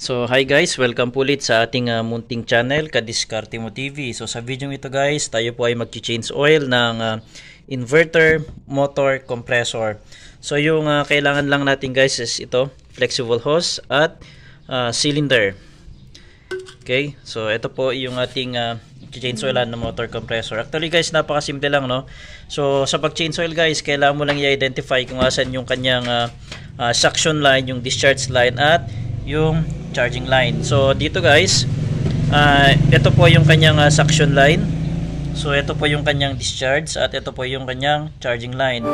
So hi guys, welcome po ulit sa ating munting channel, Kadiskarte Mo TV. So sa video ito guys, tayo po ay mag-change oil ng inverter, motor, compressor. So yung kailangan lang natin guys is ito, flexible hose at cylinder. Okay, so ito po yung ating change oil ng motor compressor. Actually guys, napakasimple lang, no? So sa pag-change oil guys, kailangan mo lang i-identify kung asan yung kanyang suction line, yung discharge line at yung charging line. So dito guys, ito po yung kanyang suction line. So ito po yung kanyang discharge at ito po yung kanyang charging line.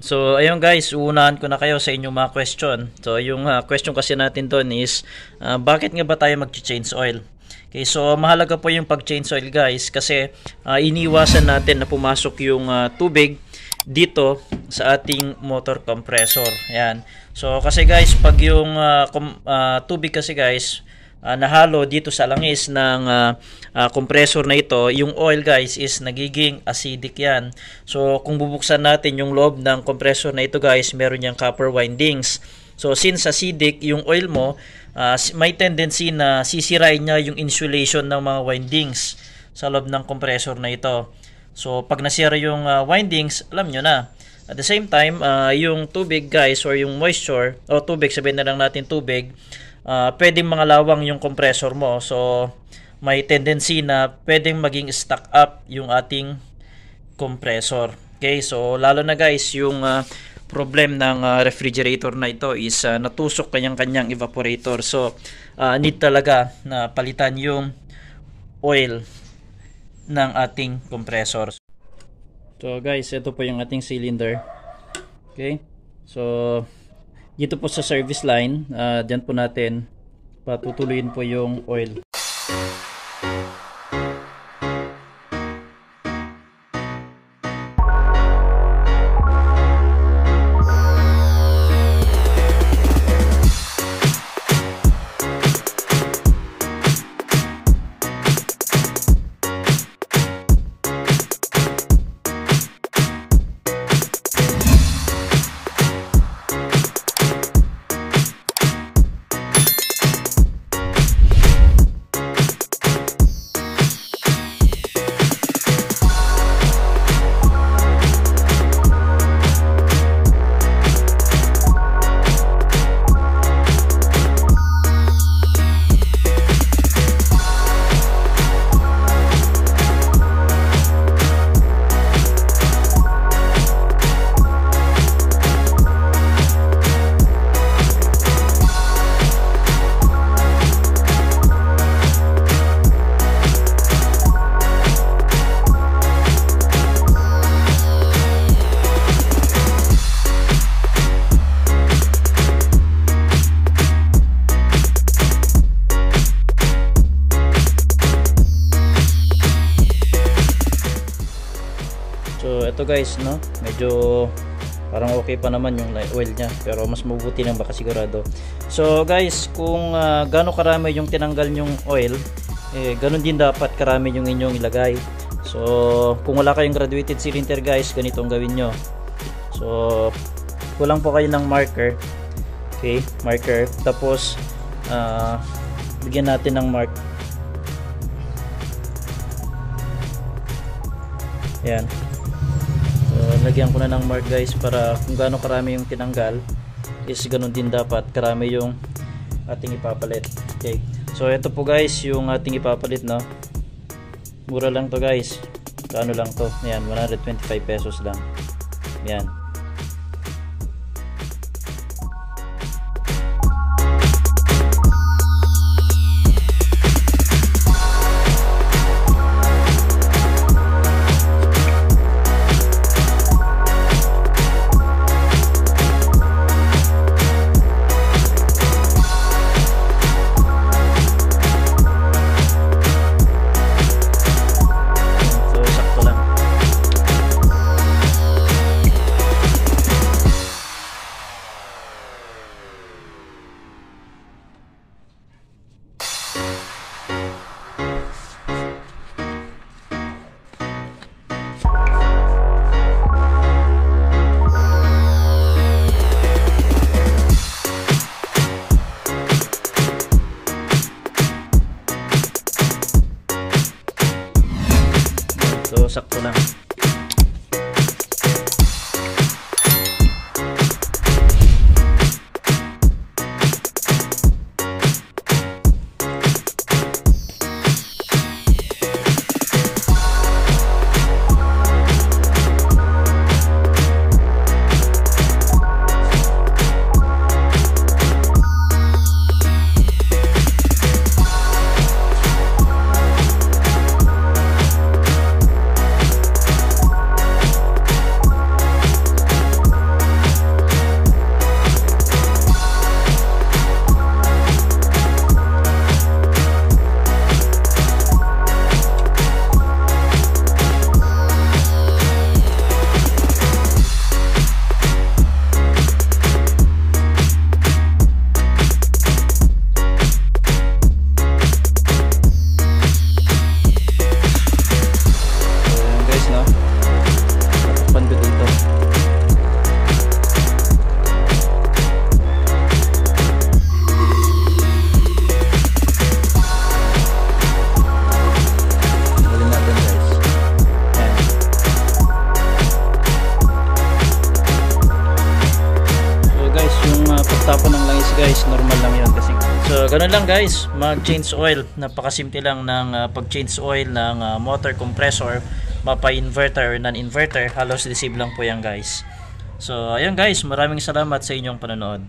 So ayun guys, uunahan ko na kayo sa inyong mga question. So yung question kasi natin doon is bakit nga ba tayo mag-change oil? Okay, so mahalaga po yung pag-change oil guys kasi iniwasan natin na pumasok yung tubig dito sa ating motor compressor. Ayan. So kasi guys, pag yung tubig kasi guys nahalo dito sa langis ng compressor na ito, yung oil guys is nagiging acidic yan. So kung bubuksan natin yung loob ng compressor na ito guys, meron yang copper windings. So since acidic yung oil mo, may tendency na sisirain niya yung insulation ng mga windings sa loob ng compressor na ito. So pag nasira yung windings, alam nyo na. At the same time, yung tubig guys, or yung moisture, o tubig, sabihin na lang natin tubig, pwedeng mangalawang yung compressor mo. So may tendency na pwedeng maging stuck up yung ating compressor. Okay, so lalo na guys, yung problem ng refrigerator na ito is natusok kanyang evaporator. So need talaga na palitan yung oil ng ating compressor. So guys, ito po yung ating cylinder. Okay, so dito po sa service line, dyan po natin patutuloyin po yung oil. So ito guys, no, medyo parang okay pa naman yung oil nya, pero mas mabuti nang baka sigurado. So guys, kung gaano karami yung tinanggal yung oil, ganun din dapat karami yung inyong ilagay. So kung wala kayong graduated cylinder guys, ganito ang gawin nyo. So kulang po kayo ng marker. Okay, marker, tapos bigyan natin ng mark. Yan. Lagyan ko na ng mark guys para kung gaano karami yung tinanggal is ganun din dapat karami yung ating ipapalit. Okay, so ito po guys yung ating ipapalit, no. Mura lang to guys. Kaano lang to? Ayan, 125 pesos lang. Ayan. ganun lang guys, mag-change oil. Napakasimple lang ng pag-change oil ng motor compressor, mapa inverter, non-inverter. Halos the same lang po yan guys. So ayun guys, maraming salamat sa inyong panonood.